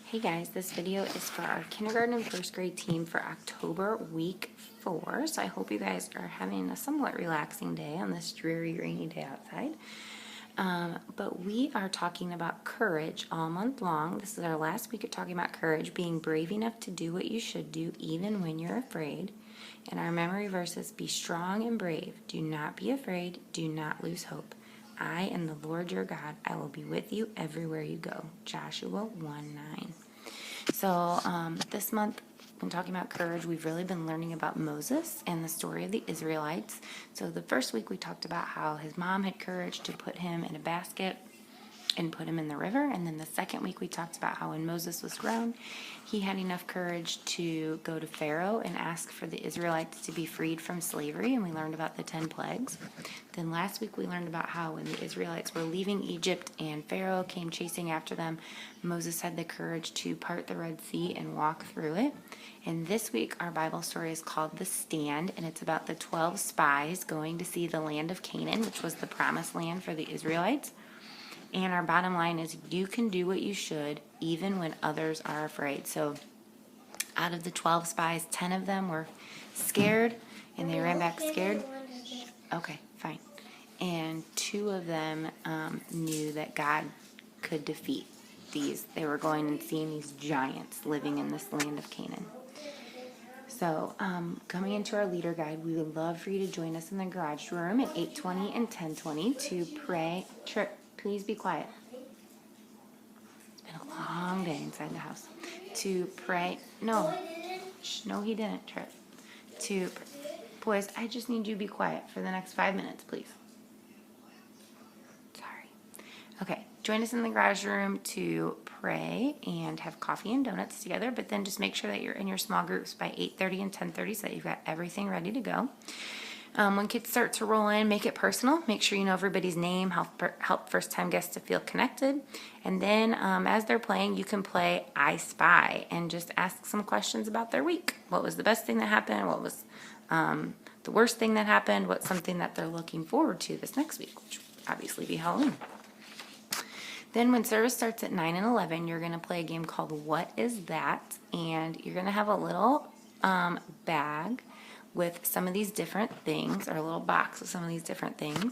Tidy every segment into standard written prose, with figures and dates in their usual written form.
Hey guys, this video is for our kindergarten and first grade team for October week 4. So I hope you guys are having a somewhat relaxing day on this dreary, rainy day outside. But we are talking about courage all month long. This is our last week of talking about courage, being brave enough to do what you should do even when you're afraid. And our memory verse is, be strong and brave. Do not be afraid. Do not lose hope. I am the Lord your God. I will be with you everywhere you go. Joshua 1:9. So this month, when talking about courage, we've really been learning about Moses and the story of the Israelites. So the first week we talked about how his mom had courage to put him in a basket and put him in the river. And then the second week we talked about how when Moses was grown, he had enough courage to go to Pharaoh and ask for the Israelites to be freed from slavery, and we learned about the 10 plagues. Then last week we learned about how when the Israelites were leaving Egypt and Pharaoh came chasing after them, Moses had the courage to part the Red Sea and walk through it. And this week our Bible story is called The Stand, and it's about the 12 spies going to see the land of Canaan, which was the promised land for the Israelites. And our bottom line is, you can do what you should even when others are afraid. So out of the 12 spies, 10 of them were scared and they ran back scared. Okay, fine. And 2 of them knew that God could defeat these. They were going and seeing these giants living in this land of Canaan. So coming into our leader guide, we would love for you to join us in the garage room at 8:20 and 10:20 to pray. Please be quiet. It's been a long day inside the house. To pray. No. No, he didn't, Trip. Boys, I just need you to be quiet for the next 5 minutes, please. Sorry. Okay. Join us in the garage room to pray and have coffee and donuts together, but then just make sure that you're in your small groups by 8:30 and 10:30 so that you've got everything ready to go. When kids start to roll in, make it personal. Make sure you know everybody's name, help first-time guests to feel connected. And then as they're playing, you can play I Spy and just ask some questions about their week. What was the best thing that happened? What was the worst thing that happened? What's something that they're looking forward to this next week, which will obviously be Halloween. Then when service starts at 9 and 11, you're going to play a game called What Is That? And you're going to have a little bag with some of these different things, or a little box with some of these different things.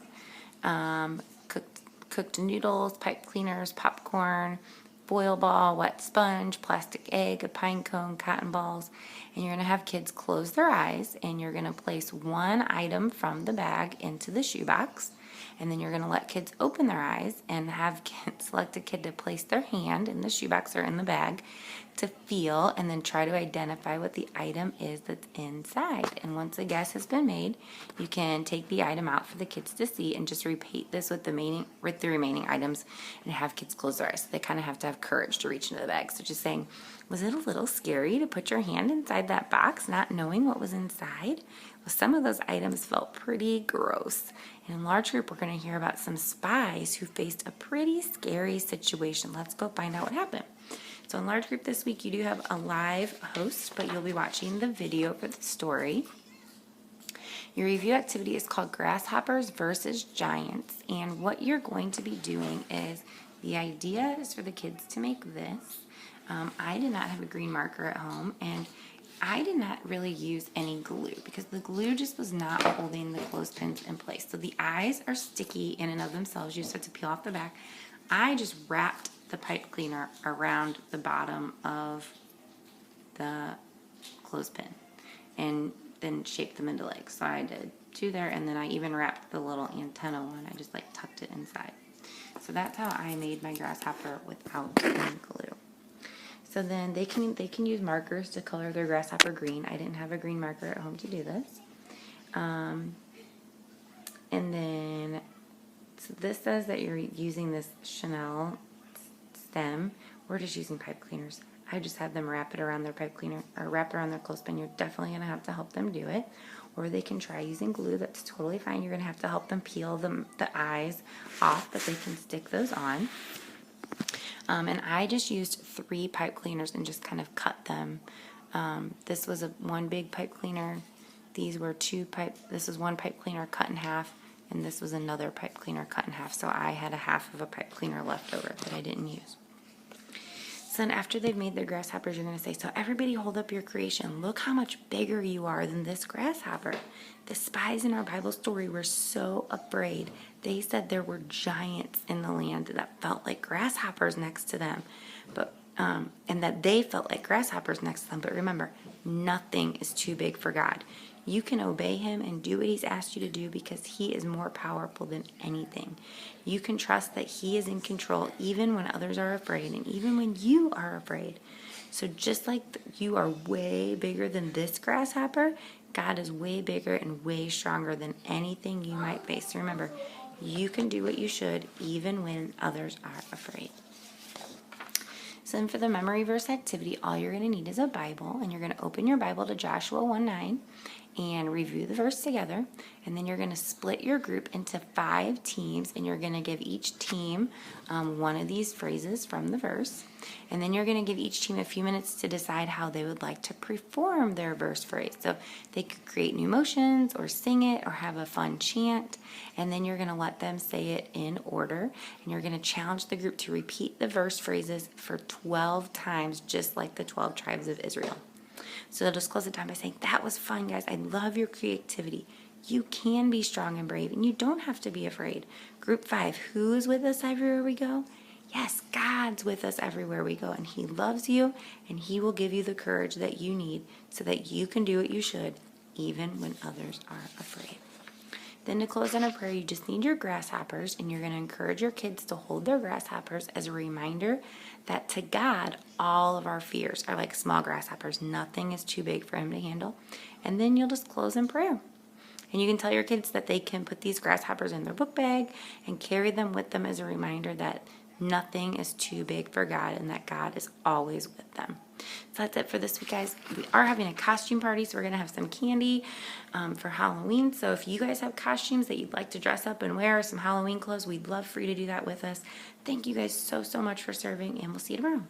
Cooked noodles, pipe cleaners, popcorn, foil ball, wet sponge, plastic egg, a pine cone, cotton balls. And you're going to have kids close their eyes, and you're going to place one item from the bag into the shoebox. And then you're going to let kids open their eyes and have kids select a kid to place their hand in the shoebox or in the bag to feel and then try to identify what the item is that's inside. And once a guess has been made, you can take the item out for the kids to see and just repeat this with the remaining items and have kids close their eyes. So they kind of have to have courage to reach into the bag. So just saying, was it a little scary to put your hand inside that box not knowing what was inside? Well, some of those items felt pretty gross. And in large group, we're going to hear about some spies who faced a pretty scary situation. Let's go find out what happened. So in large group this week, you do have a live host, but you'll be watching the video for the story. Your review activity is called Grasshoppers versus Giants. And what you're going to be doing is, the idea is for the kids to make this. I did not have a green marker at home, and I did not really use any glue because the glue just was not holding the clothespins in place. So the eyes are sticky in and of themselves. You just have to peel off the back. I just wrapped the pipe cleaner around the bottom of the clothespin and then shaped them into legs. So I did 2 there, and then I even wrapped the little antenna one. I just like tucked it inside. So that's how I made my grasshopper without any glue. So then they can use markers to color their grasshopper green. I didn't have a green marker at home to do this. And then, so this says that you're using this Chanel stem. We're just using pipe cleaners. I just had them wrap it around their pipe cleaner, or wrap it around their clothespin. You're definitely going to have to help them do it. Or they can try using glue. That's totally fine. You're going to have to help them peel the eyes off, but they can stick those on. And I just used 3 pipe cleaners and just kind of cut them. This was one big pipe cleaner. These were 2 pipe. This was 1 pipe cleaner cut in half, and this was another pipe cleaner cut in half. So I had a half of a pipe cleaner left over that I didn't use. So then after they've made their grasshoppers, you're going to say, so everybody hold up your creation. Look how much bigger you are than this grasshopper. The spies in our Bible story were so afraid. They said there were giants in the land that felt like grasshoppers next to them. And that they felt like grasshoppers next to them. But remember, nothing is too big for God. You can obey him and do what he's asked you to do because he is more powerful than anything. You can trust that he is in control even when others are afraid and even when you are afraid. So just like you are way bigger than this grasshopper, God is way bigger and way stronger than anything you might face. So remember, you can do what you should even when others are afraid. So then for the memory verse activity, all you're going to need is a Bible, and you're going to open your Bible to Joshua 1:9 and review the verse together. And then you're going to split your group into 5 teams, and you're going to give each team one of these phrases from the verse. And then you're going to give each team a few minutes to decide how they would like to perform their verse phrase. So they could create new motions or sing it or have a fun chant. And then you're going to let them say it in order. And you're going to challenge the group to repeat the verse phrases for 12 times, just like the 12 tribes of Israel. So they'll just close it down by saying, that was fun, guys. I love your creativity. You can be strong and brave, and you don't have to be afraid. Group 5, who is with us everywhere we go? Yes, God's with us everywhere we go, and he loves you, and he will give you the courage that you need so that you can do what you should, even when others are afraid. Then to close on a prayer, you just need your grasshoppers, and you're going to encourage your kids to hold their grasshoppers as a reminder that to God, all of our fears are like small grasshoppers. Nothing is too big for him to handle. And then you'll just close in prayer. And you can tell your kids that they can put these grasshoppers in their book bag and carry them with them as a reminder that nothing is too big for God and that God is always with them. So that's it for this week, guys. We are having a costume party, so we're going to have some candy for Halloween. So if you guys have costumes that you'd like to dress up and wear, some Halloween clothes, we'd love for you to do that with us. Thank you guys so much for serving, and we'll see you tomorrow.